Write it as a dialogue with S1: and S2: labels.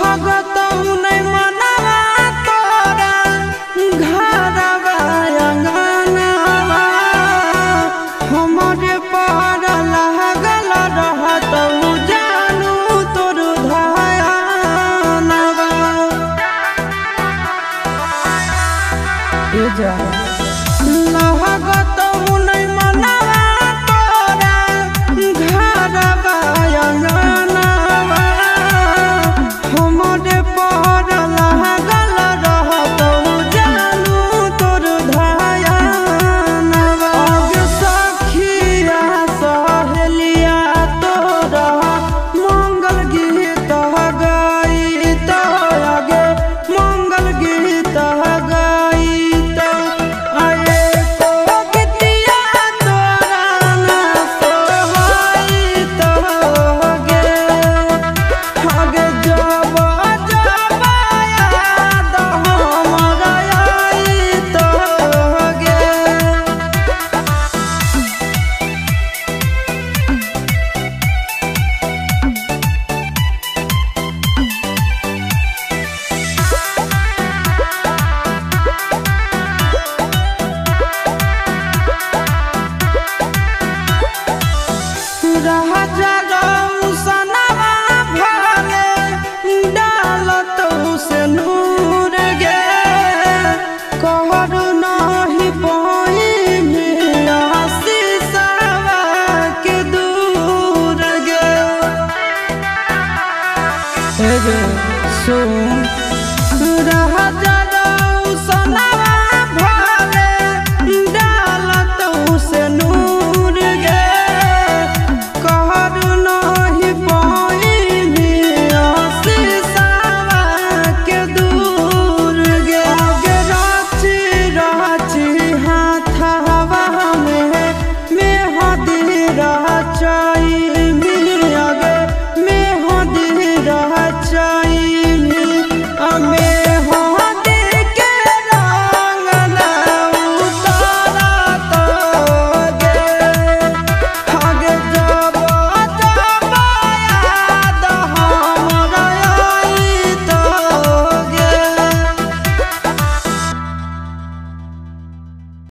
S1: लहगत नहीं मनवा तोरा घरवा अंगनवा हमरे पर लागल रहत जानू तोर धयानवा लहगत नहीं मनवा तोरा घरवा अंगनवा हमरे पर लागल रहत जानू तोर धयानवा गे सखिया सहेलिया तोरा मंगल गीत गाइत आगे मंगल गीत गाइत आए तो गीतिया तोरा ना सोहाइत गे आगे जब जब याद हमरा आइत गे। राजा गौसनवा भले डालत से नूर गे कहर नहीं पाई आशीषवा के दूर गे सुन राजा